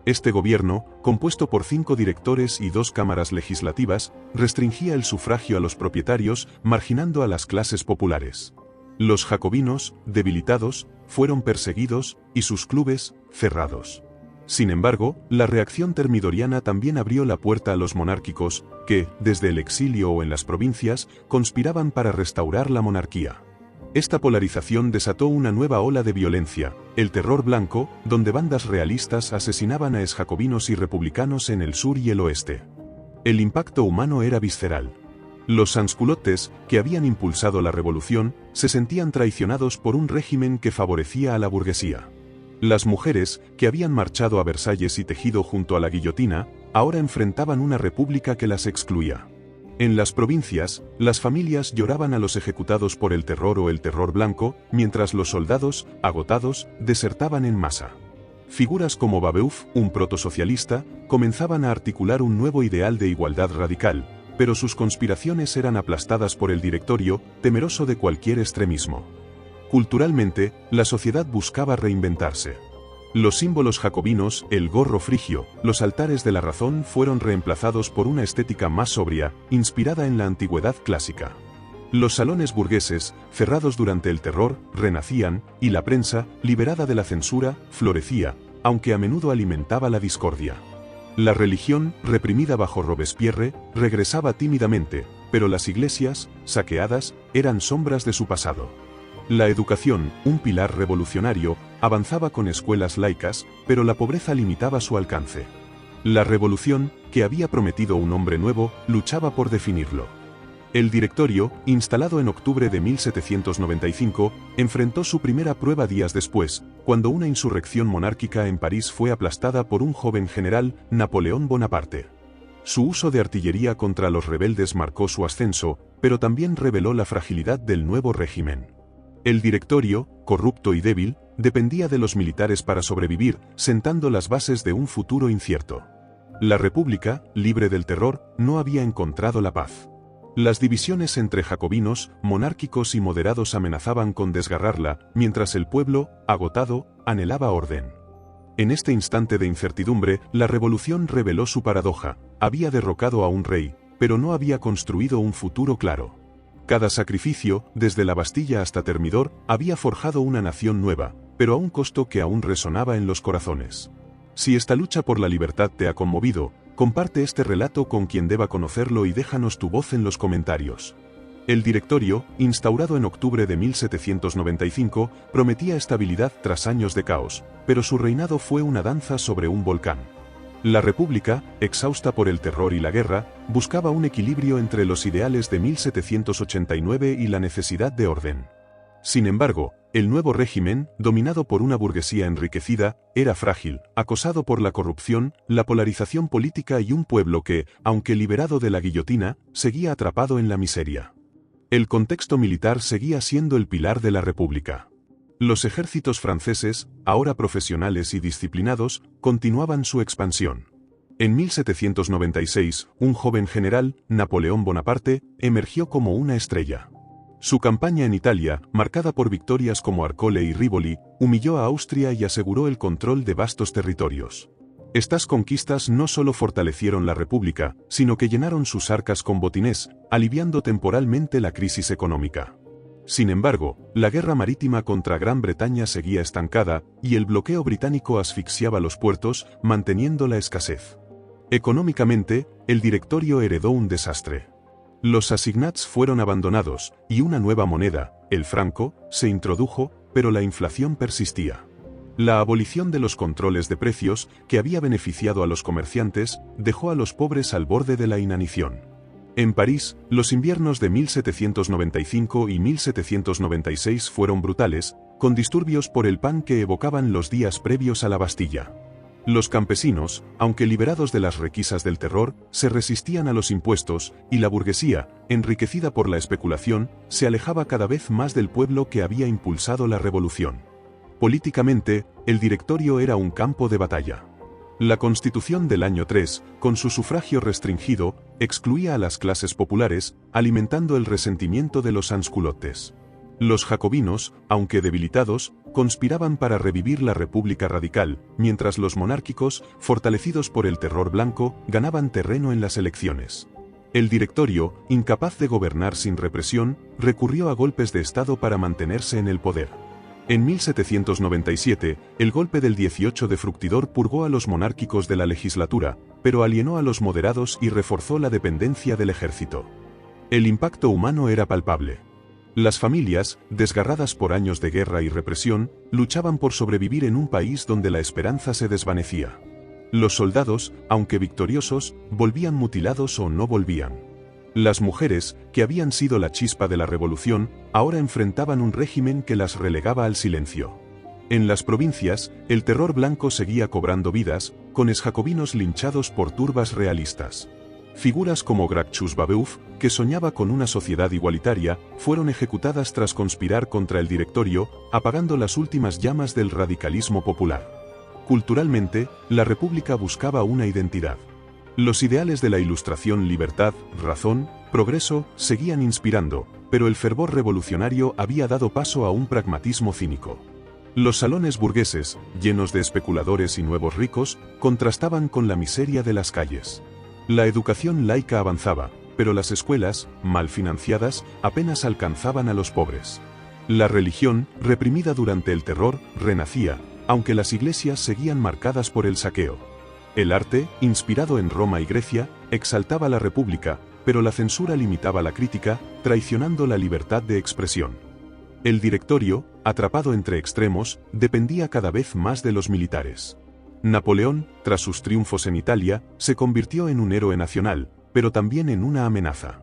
Este gobierno, compuesto por 5 directores y 2 cámaras legislativas, restringía el sufragio a los propietarios, marginando a las clases populares. Los jacobinos, debilitados, fueron perseguidos, y sus clubes, cerrados. Sin embargo, la reacción termidoriana también abrió la puerta a los monárquicos, que, desde el exilio o en las provincias, conspiraban para restaurar la monarquía. Esta polarización desató una nueva ola de violencia, el Terror Blanco, donde bandas realistas asesinaban a exjacobinos y republicanos en el sur y el oeste. El impacto humano era visceral. Los sansculottes, que habían impulsado la revolución, se sentían traicionados por un régimen que favorecía a la burguesía. Las mujeres, que habían marchado a Versalles y tejido junto a la guillotina, ahora enfrentaban una república que las excluía. En las provincias, las familias lloraban a los ejecutados por el terror o el terror blanco, mientras los soldados, agotados, desertaban en masa. Figuras como Babeuf, un protosocialista, comenzaban a articular un nuevo ideal de igualdad radical, pero sus conspiraciones eran aplastadas por el directorio, temeroso de cualquier extremismo. Culturalmente, la sociedad buscaba reinventarse. Los símbolos jacobinos, el gorro frigio, los altares de la razón fueron reemplazados por una estética más sobria, inspirada en la antigüedad clásica. Los salones burgueses, cerrados durante el terror, renacían, y la prensa, liberada de la censura, florecía, aunque a menudo alimentaba la discordia. La religión, reprimida bajo Robespierre, regresaba tímidamente, pero las iglesias, saqueadas, eran sombras de su pasado. La educación, un pilar revolucionario, avanzaba con escuelas laicas, pero la pobreza limitaba su alcance. La revolución, que había prometido un hombre nuevo, luchaba por definirlo. El directorio, instalado en octubre de 1795, enfrentó su primera prueba días después, cuando una insurrección monárquica en París fue aplastada por un joven general, Napoleón Bonaparte. Su uso de artillería contra los rebeldes marcó su ascenso, pero también reveló la fragilidad del nuevo régimen. El directorio, corrupto y débil, dependía de los militares para sobrevivir, sentando las bases de un futuro incierto. La República, libre del terror, no había encontrado la paz. Las divisiones entre jacobinos, monárquicos y moderados amenazaban con desgarrarla, mientras el pueblo, agotado, anhelaba orden. En este instante de incertidumbre, la revolución reveló su paradoja: había derrocado a un rey, pero no había construido un futuro claro. Cada sacrificio, desde la Bastilla hasta Termidor, había forjado una nación nueva, pero a un costo que aún resonaba en los corazones. Si esta lucha por la libertad te ha conmovido, comparte este relato con quien deba conocerlo y déjanos tu voz en los comentarios. El directorio, instaurado en octubre de 1795, prometía estabilidad tras años de caos, pero su reinado fue una danza sobre un volcán. La República, exhausta por el terror y la guerra, buscaba un equilibrio entre los ideales de 1789 y la necesidad de orden. Sin embargo, el nuevo régimen, dominado por una burguesía enriquecida, era frágil, acosado por la corrupción, la polarización política y un pueblo que, aunque liberado de la guillotina, seguía atrapado en la miseria. El contexto militar seguía siendo el pilar de la República. Los ejércitos franceses, ahora profesionales y disciplinados, continuaban su expansión. En 1796, un joven general, Napoleón Bonaparte, emergió como una estrella. Su campaña en Italia, marcada por victorias como Arcole y Rivoli, humilló a Austria y aseguró el control de vastos territorios. Estas conquistas no solo fortalecieron la República, sino que llenaron sus arcas con botines, aliviando temporalmente la crisis económica. Sin embargo, la guerra marítima contra Gran Bretaña seguía estancada, y el bloqueo británico asfixiaba los puertos, manteniendo la escasez. Económicamente, el directorio heredó un desastre. Los assignats fueron abandonados, y una nueva moneda, el franco, se introdujo, pero la inflación persistía. La abolición de los controles de precios, que había beneficiado a los comerciantes, dejó a los pobres al borde de la inanición. En París, los inviernos de 1795 y 1796 fueron brutales, con disturbios por el pan que evocaban los días previos a la Bastilla. Los campesinos, aunque liberados de las requisas del terror, se resistían a los impuestos, y la burguesía, enriquecida por la especulación, se alejaba cada vez más del pueblo que había impulsado la revolución. Políticamente, el directorio era un campo de batalla. La Constitución del año 3, con su sufragio restringido, excluía a las clases populares, alimentando el resentimiento de los sansculottes. Los jacobinos, aunque debilitados, conspiraban para revivir la República radical, mientras los monárquicos, fortalecidos por el terror blanco, ganaban terreno en las elecciones. El directorio, incapaz de gobernar sin represión, recurrió a golpes de Estado para mantenerse en el poder. En 1797, el golpe del 18 de Fructidor purgó a los monárquicos de la legislatura, pero alienó a los moderados y reforzó la dependencia del ejército. El impacto humano era palpable. Las familias, desgarradas por años de guerra y represión, luchaban por sobrevivir en un país donde la esperanza se desvanecía. Los soldados, aunque victoriosos, volvían mutilados o no volvían. Las mujeres, que habían sido la chispa de la revolución, ahora enfrentaban un régimen que las relegaba al silencio. En las provincias, el terror blanco seguía cobrando vidas, con exjacobinos linchados por turbas realistas. Figuras como Gracchus Babeuf, que soñaba con una sociedad igualitaria, fueron ejecutadas tras conspirar contra el Directorio, apagando las últimas llamas del radicalismo popular. Culturalmente, la República buscaba una identidad. Los ideales de la Ilustración, libertad, razón, progreso, seguían inspirando, pero el fervor revolucionario había dado paso a un pragmatismo cínico. Los salones burgueses, llenos de especuladores y nuevos ricos, contrastaban con la miseria de las calles. La educación laica avanzaba, pero las escuelas, mal financiadas, apenas alcanzaban a los pobres. La religión, reprimida durante el terror, renacía, aunque las iglesias seguían marcadas por el saqueo. El arte, inspirado en Roma y Grecia, exaltaba la República, pero la censura limitaba la crítica, traicionando la libertad de expresión. El Directorio, atrapado entre extremos, dependía cada vez más de los militares. Napoleón, tras sus triunfos en Italia, se convirtió en un héroe nacional, pero también en una amenaza.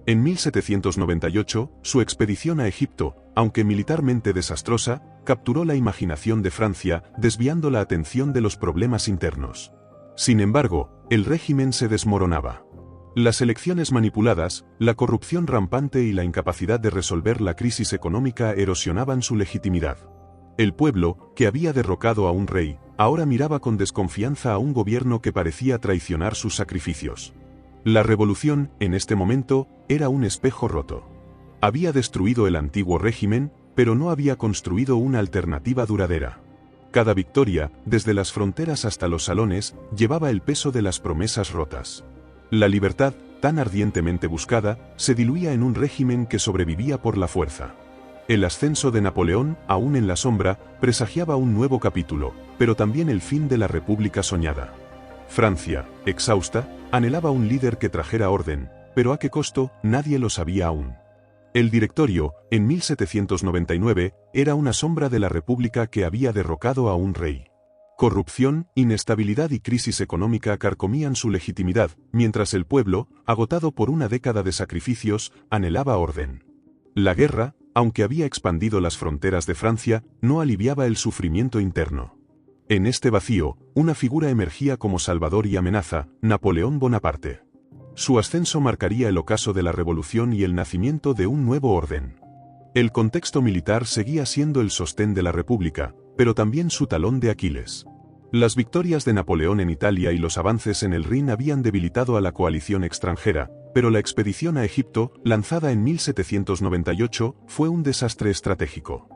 En 1798, su expedición a Egipto, aunque militarmente desastrosa, capturó la imaginación de Francia, desviando la atención de los problemas internos. Sin embargo, el régimen se desmoronaba. Las elecciones manipuladas, la corrupción rampante y la incapacidad de resolver la crisis económica erosionaban su legitimidad. El pueblo, que había derrocado a un rey, ahora miraba con desconfianza a un gobierno que parecía traicionar sus sacrificios. La revolución, en este momento, era un espejo roto. Había destruido el antiguo régimen, pero no había construido una alternativa duradera. Cada victoria, desde las fronteras hasta los salones, llevaba el peso de las promesas rotas. La libertad, tan ardientemente buscada, se diluía en un régimen que sobrevivía por la fuerza. El ascenso de Napoleón, aún en la sombra, presagiaba un nuevo capítulo, pero también el fin de la República soñada. Francia, exhausta, anhelaba un líder que trajera orden, pero a qué costo, nadie lo sabía aún. El Directorio, en 1799, era una sombra de la República que había derrocado a un rey. Corrupción, inestabilidad y crisis económica carcomían su legitimidad, mientras el pueblo, agotado por una década de sacrificios, anhelaba orden. La guerra, aunque había expandido las fronteras de Francia, no aliviaba el sufrimiento interno. En este vacío, una figura emergía como salvador y amenaza: Napoleón Bonaparte. Su ascenso marcaría el ocaso de la revolución y el nacimiento de un nuevo orden. El contexto militar seguía siendo el sostén de la República, pero también su talón de Aquiles. Las victorias de Napoleón en Italia y los avances en el Rin habían debilitado a la coalición extranjera, pero la expedición a Egipto, lanzada en 1798, fue un desastre estratégico.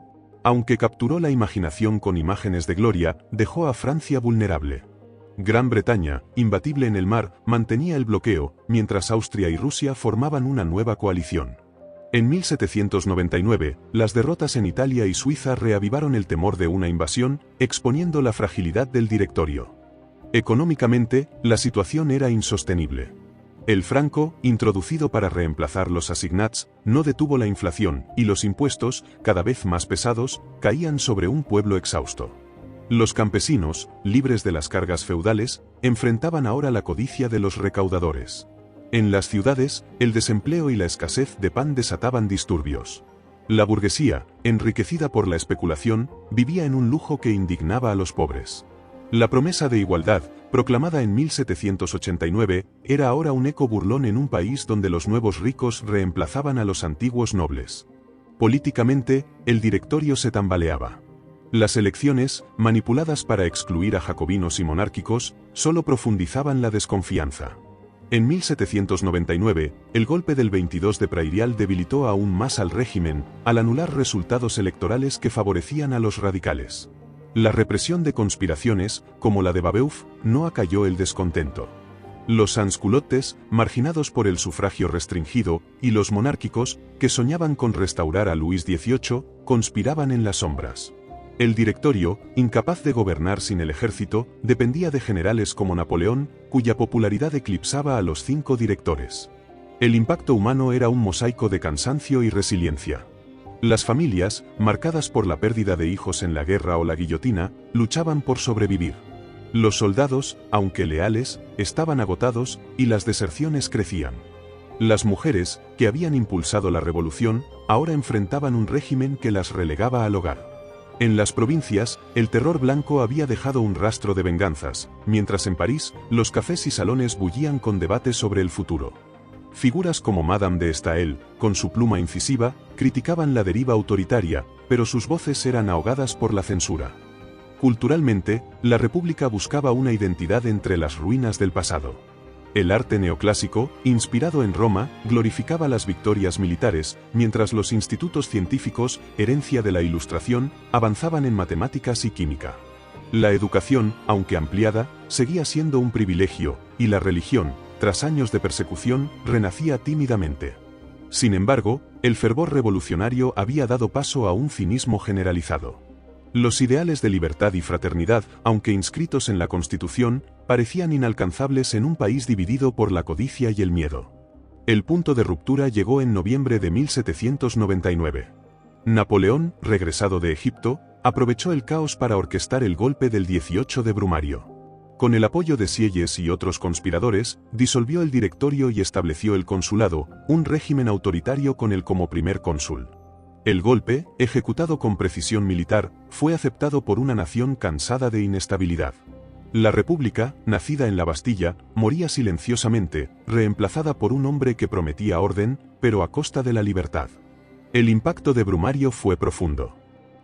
Aunque capturó la imaginación con imágenes de gloria, dejó a Francia vulnerable. Gran Bretaña, imbatible en el mar, mantenía el bloqueo, mientras Austria y Rusia formaban una nueva coalición. En 1799, las derrotas en Italia y Suiza reavivaron el temor de una invasión, exponiendo la fragilidad del Directorio. Económicamente, la situación era insostenible. El franco, introducido para reemplazar los assignats, no detuvo la inflación, y los impuestos, cada vez más pesados, caían sobre un pueblo exhausto. Los campesinos, libres de las cargas feudales, enfrentaban ahora la codicia de los recaudadores. En las ciudades, el desempleo y la escasez de pan desataban disturbios. La burguesía, enriquecida por la especulación, vivía en un lujo que indignaba a los pobres. La promesa de igualdad, proclamada en 1789, era ahora un eco burlón en un país donde los nuevos ricos reemplazaban a los antiguos nobles. Políticamente, el Directorio se tambaleaba. Las elecciones, manipuladas para excluir a jacobinos y monárquicos, solo profundizaban la desconfianza. En 1799, el golpe del 22 de Prairial debilitó aún más al régimen, al anular resultados electorales que favorecían a los radicales. La represión de conspiraciones, como la de Babeuf, no acalló el descontento. Los sansculottes, marginados por el sufragio restringido, y los monárquicos, que soñaban con restaurar a Luis XVIII, conspiraban en las sombras. El directorio, incapaz de gobernar sin el ejército, dependía de generales como Napoleón, cuya popularidad eclipsaba a los 5 directores. El impacto humano era un mosaico de cansancio y resiliencia. Las familias, marcadas por la pérdida de hijos en la guerra o la guillotina, luchaban por sobrevivir. Los soldados, aunque leales, estaban agotados, y las deserciones crecían. Las mujeres, que habían impulsado la revolución, ahora enfrentaban un régimen que las relegaba al hogar. En las provincias, el terror blanco había dejado un rastro de venganzas, mientras en París, los cafés y salones bullían con debates sobre el futuro. Figuras como Madame de Staël, con su pluma incisiva, criticaban la deriva autoritaria, pero sus voces eran ahogadas por la censura. Culturalmente, la República buscaba una identidad entre las ruinas del pasado. El arte neoclásico, inspirado en Roma, glorificaba las victorias militares, mientras los institutos científicos, herencia de la Ilustración, avanzaban en matemáticas y química. La educación, aunque ampliada, seguía siendo un privilegio, y la religión, tras años de persecución, renacía tímidamente. Sin embargo, el fervor revolucionario había dado paso a un cinismo generalizado. Los ideales de libertad y fraternidad, aunque inscritos en la Constitución, parecían inalcanzables en un país dividido por la codicia y el miedo. El punto de ruptura llegó en noviembre de 1799. Napoleón, regresado de Egipto, aprovechó el caos para orquestar el golpe del 18 de Brumario. Con el apoyo de Sieyès y otros conspiradores, disolvió el directorio y estableció el consulado, un régimen autoritario con él como primer cónsul. El golpe, ejecutado con precisión militar, fue aceptado por una nación cansada de inestabilidad. La República, nacida en la Bastilla, moría silenciosamente, reemplazada por un hombre que prometía orden, pero a costa de la libertad. El impacto de Brumario fue profundo.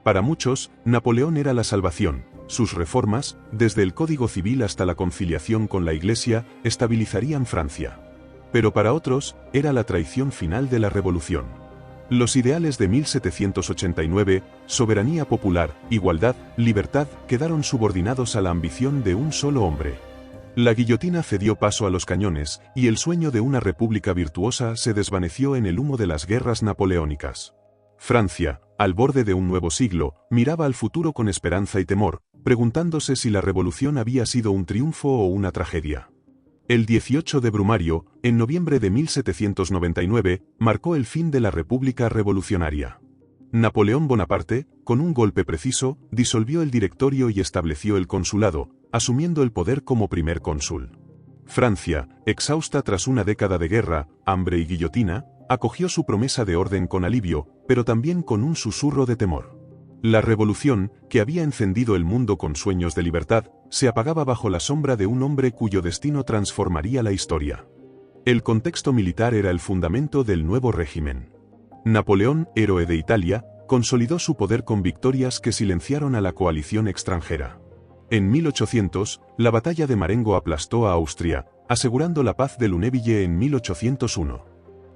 Para muchos, Napoleón era la salvación. Sus reformas, desde el Código Civil hasta la conciliación con la Iglesia, estabilizarían Francia. Pero para otros, era la traición final de la revolución. Los ideales de 1789, soberanía popular, igualdad, libertad, quedaron subordinados a la ambición de un solo hombre. La guillotina cedió paso a los cañones, y el sueño de una república virtuosa se desvaneció en el humo de las guerras napoleónicas. Francia, al borde de un nuevo siglo, miraba al futuro con esperanza y temor, preguntándose si la revolución había sido un triunfo o una tragedia. El 18 de Brumario, en noviembre de 1799, marcó el fin de la República Revolucionaria. Napoleón Bonaparte, con un golpe preciso, disolvió el directorio y estableció el consulado, asumiendo el poder como primer cónsul. Francia, exhausta tras una década de guerra, hambre y guillotina, acogió su promesa de orden con alivio, pero también con un susurro de temor. La revolución, que había encendido el mundo con sueños de libertad, se apagaba bajo la sombra de un hombre cuyo destino transformaría la historia. El contexto militar era el fundamento del nuevo régimen. Napoleón, héroe de Italia, consolidó su poder con victorias que silenciaron a la coalición extranjera. En 1800, la batalla de Marengo aplastó a Austria, asegurando la paz de Lunéville en 1801.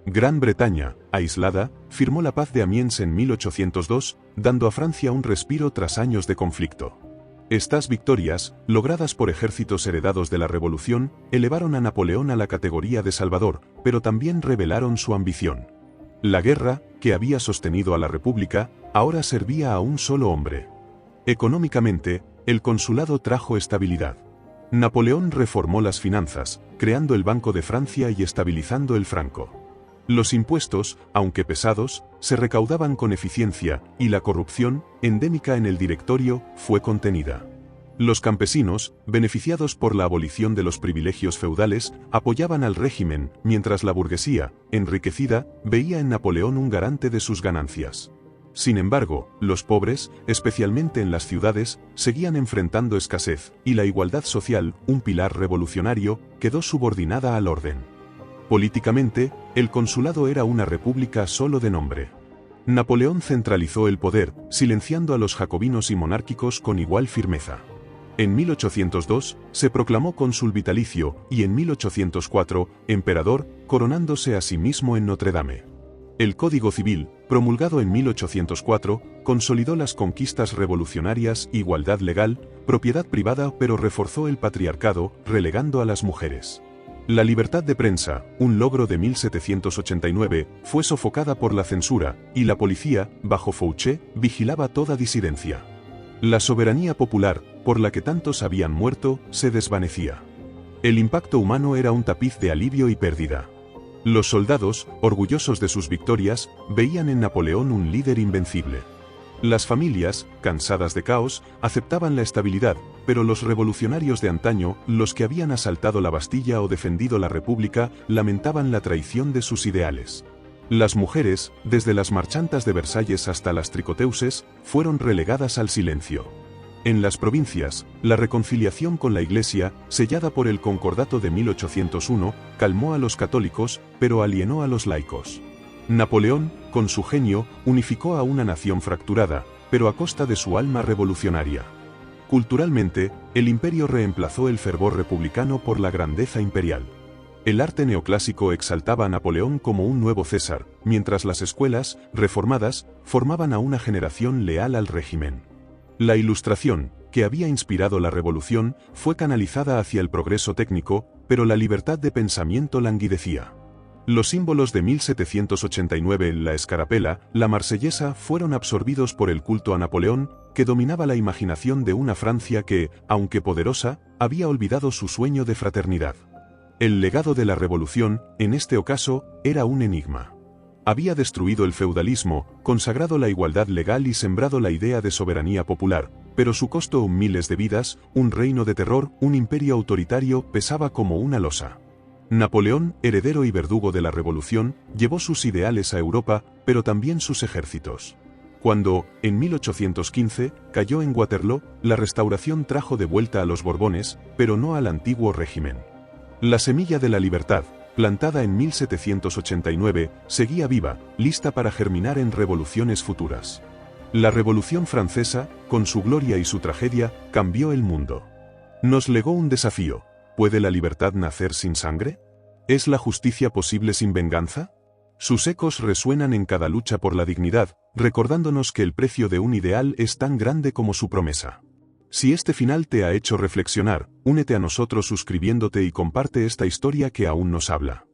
Gran Bretaña, aislada, firmó la paz de Amiens en 1802, dando a Francia un respiro tras años de conflicto. Estas victorias, logradas por ejércitos heredados de la Revolución, elevaron a Napoleón a la categoría de Salvador, pero también revelaron su ambición. La guerra, que había sostenido a la República, ahora servía a un solo hombre. Económicamente, el consulado trajo estabilidad. Napoleón reformó las finanzas, creando el Banco de Francia y estabilizando el franco. Los impuestos, aunque pesados, se recaudaban con eficiencia, y la corrupción, endémica en el directorio, fue contenida. Los campesinos, beneficiados por la abolición de los privilegios feudales, apoyaban al régimen, mientras la burguesía, enriquecida, veía en Napoleón un garante de sus ganancias. Sin embargo, los pobres, especialmente en las ciudades, seguían enfrentando escasez, y la igualdad social, un pilar revolucionario, quedó subordinada al orden. Políticamente, el consulado era una república solo de nombre. Napoleón centralizó el poder, silenciando a los jacobinos y monárquicos con igual firmeza. En 1802, se proclamó cónsul vitalicio, y en 1804, emperador, coronándose a sí mismo en Notre Dame. El Código Civil, promulgado en 1804, consolidó las conquistas revolucionarias, igualdad legal, propiedad privada, pero reforzó el patriarcado, relegando a las mujeres. La libertad de prensa, un logro de 1789, fue sofocada por la censura, y la policía, bajo Fouché, vigilaba toda disidencia. La soberanía popular, por la que tantos habían muerto, se desvanecía. El impacto humano era un tapiz de alivio y pérdida. Los soldados, orgullosos de sus victorias, veían en Napoleón un líder invencible. Las familias, cansadas de caos, aceptaban la estabilidad, pero los revolucionarios de antaño, los que habían asaltado la Bastilla o defendido la República, lamentaban la traición de sus ideales. Las mujeres, desde las marchantas de Versalles hasta las tricoteuses, fueron relegadas al silencio. En las provincias, la reconciliación con la Iglesia, sellada por el Concordato de 1801, calmó a los católicos, pero alienó a los laicos. Napoleón, con su genio, unificó a una nación fracturada, pero a costa de su alma revolucionaria. Culturalmente, el imperio reemplazó el fervor republicano por la grandeza imperial. El arte neoclásico exaltaba a Napoleón como un nuevo César, mientras las escuelas, reformadas, formaban a una generación leal al régimen. La Ilustración, que había inspirado la revolución, fue canalizada hacia el progreso técnico, pero la libertad de pensamiento languidecía. Los símbolos de 1789, la escarapela, la marsellesa, fueron absorbidos por el culto a Napoleón, que dominaba la imaginación de una Francia que, aunque poderosa, había olvidado su sueño de fraternidad. El legado de la revolución, en este ocaso, era un enigma. Había destruido el feudalismo, consagrado la igualdad legal y sembrado la idea de soberanía popular, pero su costo, miles de vidas, un reino de terror, un imperio autoritario, pesaba como una losa. Napoleón, heredero y verdugo de la revolución, llevó sus ideales a Europa, pero también sus ejércitos. Cuando, en 1815, cayó en Waterloo, la restauración trajo de vuelta a los Borbones, pero no al antiguo régimen. La semilla de la libertad, plantada en 1789, seguía viva, lista para germinar en revoluciones futuras. La Revolución Francesa, con su gloria y su tragedia, cambió el mundo. Nos legó un desafío. ¿Puede la libertad nacer sin sangre? ¿Es la justicia posible sin venganza? Sus ecos resuenan en cada lucha por la dignidad, recordándonos que el precio de un ideal es tan grande como su promesa. Si este final te ha hecho reflexionar, únete a nosotros suscribiéndote y comparte esta historia que aún nos habla.